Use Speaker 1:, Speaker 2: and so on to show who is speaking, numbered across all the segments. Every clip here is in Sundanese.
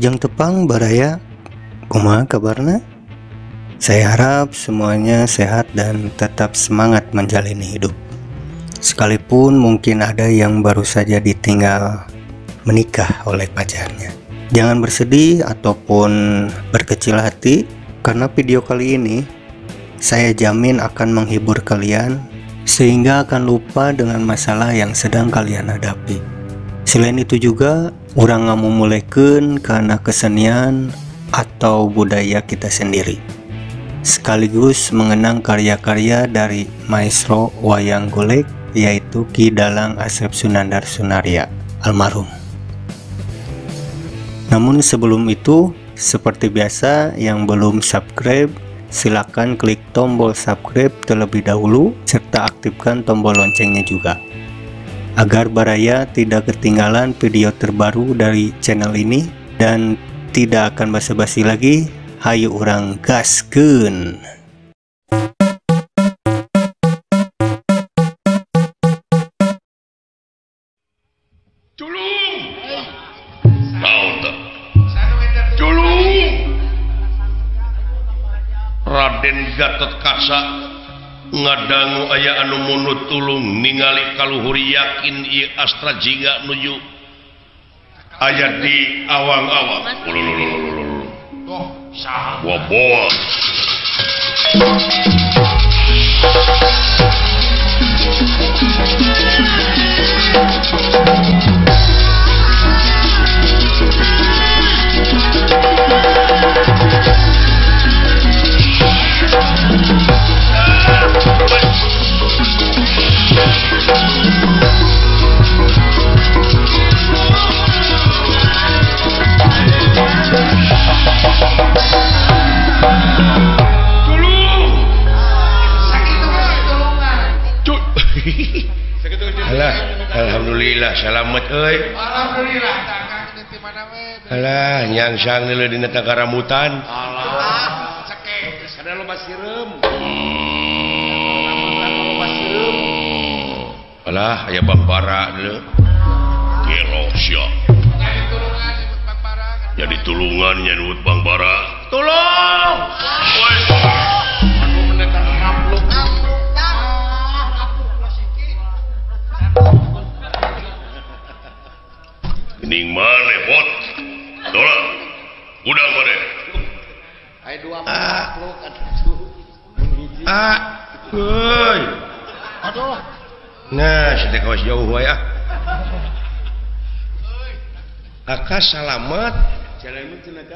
Speaker 1: Wilujeng tepang baraya, kumaha kabarna? Saya harap semuanya sehat dan tetap semangat menjalani hidup. Sekalipun mungkin ada yang baru saja ditinggal menikah oleh pacarnya. Jangan bersedih ataupun berkecil hati, karena video kali ini saya jamin akan menghibur kalian sehingga akan lupa dengan masalah yang sedang kalian hadapi. Selain itu juga urang ngamumulikeun karena kesenian atau budaya kita sendiri, sekaligus mengenang karya-karya dari maestro wayang golek, yaitu Ki Dalang Asep Sunandar Sunaria almarhum. Namun sebelum itu, seperti biasa, yang belum subscribe silakan klik tombol subscribe terlebih dahulu serta aktifkan tombol loncengnya juga, agar baraya tidak ketinggalan video terbaru dari channel ini. Dan tidak akan basa-basi lagi, hayu urang gaskeun.
Speaker 2: Culung. Naon teh? Culung. Raden Gatot Kaca ngadangu aya anu munut tulung ningali kaluhur yakin ieu astra jingga nuju aya di awang-awang. Toh saha? Boa. Alhamdulillah selamat euy.
Speaker 3: Alhamdulillah dagang di mana we?
Speaker 2: Alah nyangsang deuleu dina tagara rambutan.
Speaker 3: Alah cekek geus ada loba sireum.
Speaker 2: Alah aya Bang Bara deuleu. Gelo sia.
Speaker 3: Jadi tulungan nyebut Bang Bara.
Speaker 2: Jadi tulungan nyebut Bang Bara. Tolong. Woi.
Speaker 3: Aku menekan rampluk.
Speaker 2: Gening maneh bot. Dola. Udang maneh.
Speaker 3: Aya dua makhluk atuh.
Speaker 2: Euy.
Speaker 3: Aduh.
Speaker 2: Nah, sedek kawas jauh wae ah. Aka salamet.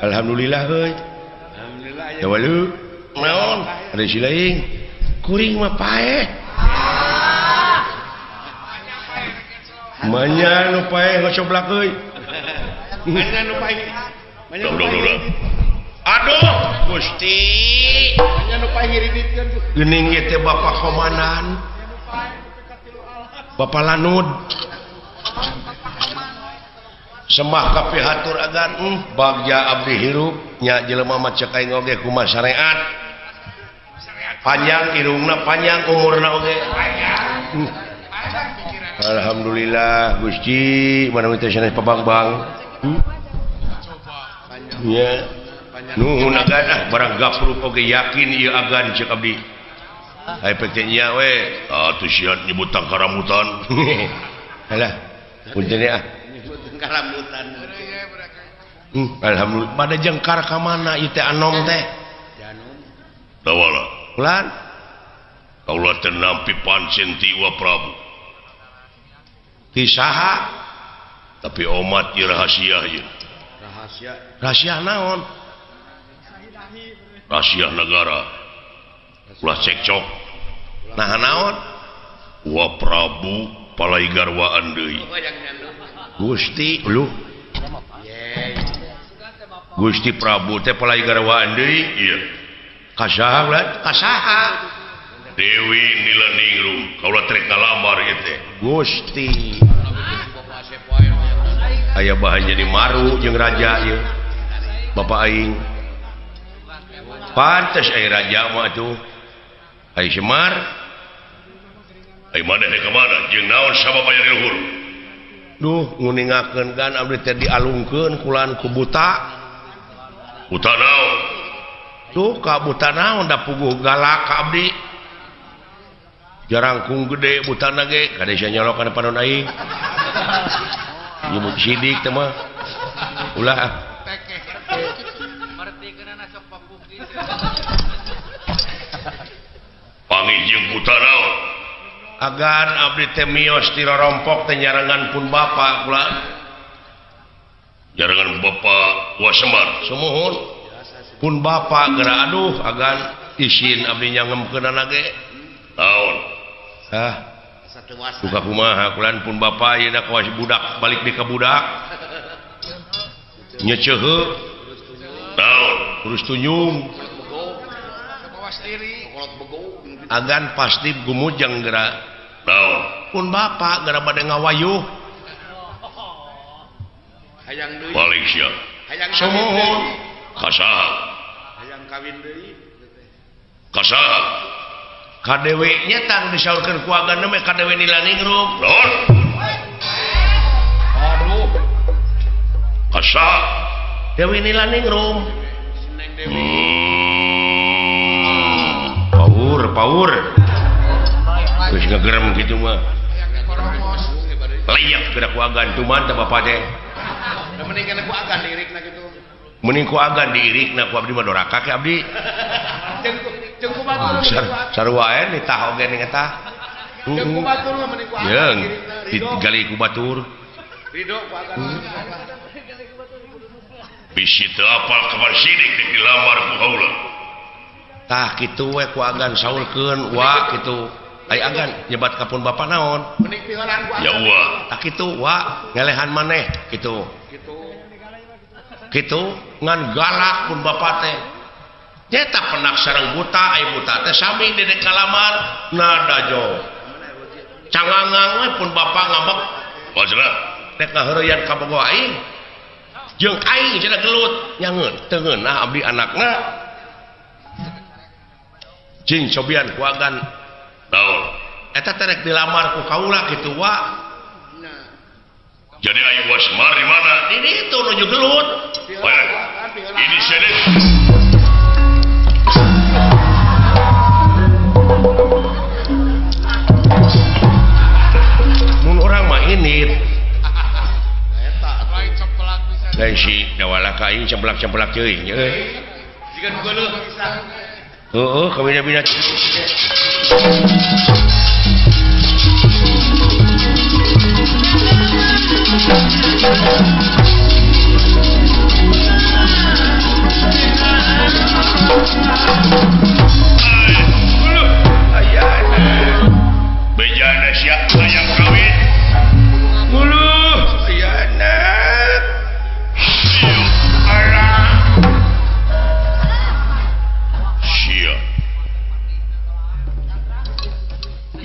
Speaker 2: Alhamdulillah euy.
Speaker 3: Alhamdulillah aya.
Speaker 2: Dawalu. Naon? Ada silaing. Kuring mah paeh. Manya nu paeh ngocoblak euy.
Speaker 3: Manya nu paeh.
Speaker 2: Aduh, Gusti.
Speaker 3: Manya nu paeh ngiriditkeun.
Speaker 2: Geuning ieu teh Bapak Komandan. Bapak Lanud. Sembah ka pihatur agan bagja abdi hirup nya jelema mah cek aing oge kumaha syariat. Panjang irungna, panjang umurna oge. Alhamdulillah Gusti, mana teh sanes pabang-bang. Ya. Nuhun agan ah barang gapruk oge yakin ieu agan cek abdi. Hai petenya we, atuh siat nyebut tangkar rambutan. Alah, punten ah.
Speaker 3: Nyebut tangkar rambutan.
Speaker 2: Alhamdulillah. Pada jengkar ka mana ieu teh anom teh?
Speaker 3: Janom.
Speaker 2: Tawala. Ulan. Kaula teh nampi pancen tiwa Prabu. Ti saha? Tapi omat ieu rahasia ieu.
Speaker 3: Rahasia.
Speaker 2: Rahasia naon? Rahasia negara. Ulah cekcok. Nah naon? Wa Prabu palai garwaan deui. Gusti lu. Gusti Prabu teh palai garwaan deui. Ieu. Kasaha ulah? Kasaha? Dewi Nilaningrum. Kaula trek ngalamar ieu teh. Gusti. Aya bahan jadi maru jeung raja ieu. Bapak aing. Pantes aya raja mah atuh. Ai Semar. Ai maneh ka mana? Jeung naon sabab aya luhur? Duh, nguningakeun kan abdi teh dialungkeun kulan ku buta. buta naon tuh ka buta naon da puguh galak ka abdi jarangkung gede buta nage kada sia nyolok kana panon aing nyebut sidik teh mah ulah pangijing buta naon agan abdi teh miyos ti rorompok teh nyarengan pun bapa kula nyarengan bapa Wasemar sumuhun pun bapa geura aduh agan isin abdi nyangemkeun ge taon buka kumaha kulan pun bapa ieu da ka budak balik di ka budak nyeceuheu taon terus tunyung agan pasti gumujang geura taon pun bapa geura bade ngawayuh hayang deui balik sia hayang sumuhun kasaha hayang kawin deui kasaha kadewe nyetang disaurkeun ku agan mah kadewe nila ningrum non aduh kasaha dewe nila ningrum power geus ngagerem kitu mah layak geura ku agan tuman teh bapa teh mending kana ku agan diirikna kitu mending ku agan diirikna ku abdi mah doraka ke abdi jeung ku batur sarua ae nitah oge ning eta jeung ku batur mah mending ku agan digali ku batur ridho ku agan bisi teu apal kabar sidik dilamar ku haula tah kitu we ku agan saulkeun wa kitu ai agan nyebat ka pun bapa naon mending piholan ku ya wa tah kitu wa ngelehan maneh kitu ngan galak pun bapa teh nyata penak sareng buta ai buta teh sami dedek kalamar nada jo cangangang we pun bapa ngambek wajna nek ngaheureyan ka bogo aing jeung aing cenah gelut nyangeun teu ngeunah abdi anakna cing cobian ku agan taon eta teh rek dilamar ku kaula kitu wa jadi ayu Wasemar di mana di ditu nuju gelut ini sedih mun orang mah ini lain si dawala ka aing cemplak-cemplak ceuing euy jigan geuleuh heeh kabina-bina bejana siap sayang kawin nguluh ayana siap arah siap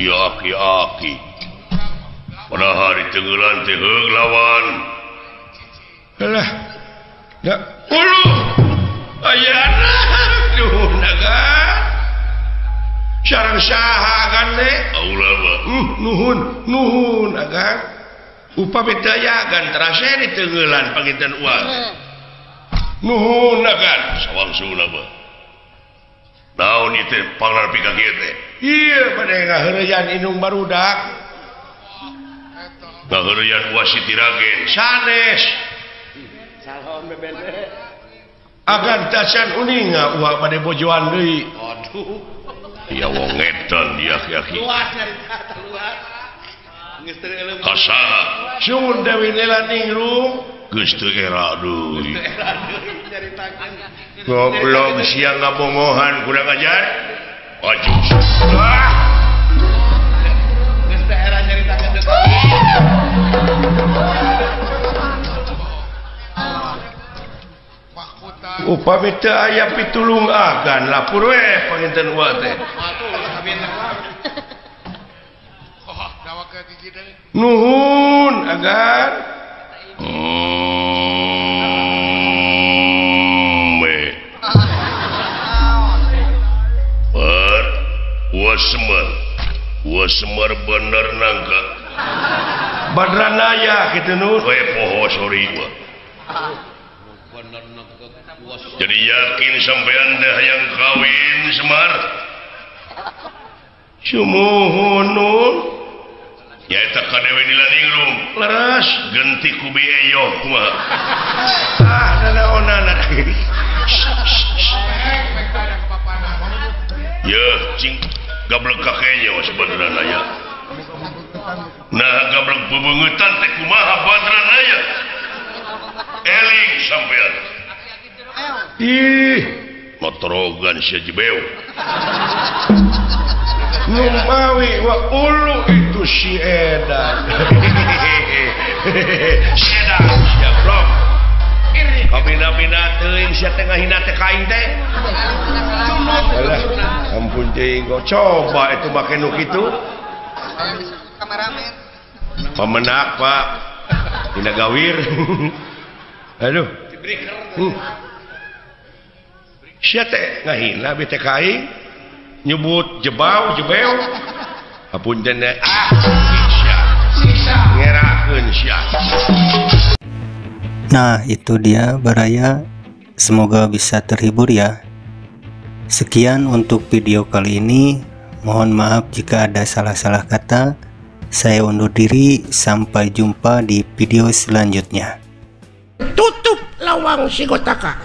Speaker 2: aki-aki pada hari tenggelan teh lawan alah da ulu ayana duh naga sareng saha kan teh aula nuhun agan upami teu agan terase di tenggelan panginten uang nuhun agan sawangsuna mah naon ieu teh pangarep ka kieu teh ieu bade ngaheureyan indung barudak ngaheureyan wasit Ragen sanes salon bebende agan tasan uninga ulah bade bojoan deui aduh ya wong edan dia aki-aki luas nyarita luas geus teu euleum kasaha sun Dewi Nila ningrum geus teu era deui goblok sia ngabongohan kurang ajar wajib geus teu era nyaritakeun deui upami teu aya pitulung agan lapur we panginten uwa teh nuhun agan Wasemar bener nangka badranaya kitu nu we poho sori wa Jadi yakin sampean dah yang kawin Semar? Sumuhunun. Ya eta kadewe dilaningrum. Leres genti ku bieu kumaha. Nanaonana. Ya, cing gablek kakenya sebenarnya ya. Nah, gablek bebeungutan teh kumaha badranna ya? Eling sampean. Ih, motorogan sia jebeu. Numawi wa ulu itu si Edan. Si Edan, ya bro. Kabina-bina teuing sia teh ngahina teh kain teh. Alah, ampun teuing kok coba itu make nu kitu.
Speaker 3: Kameramen.
Speaker 2: Pamenak, Pak. Dina gawir. Aduh. Sia teh ngahina bi teh kain nyebut jebau apunten sia ngerakeun sia.
Speaker 1: Nah, itu dia Baraya. Semoga bisa terhibur ya. Sekian untuk video kali ini. Mohon maaf jika ada salah-salah kata. Saya undur diri. Sampai jumpa di video selanjutnya.
Speaker 2: Tutup lawang si Gotaka.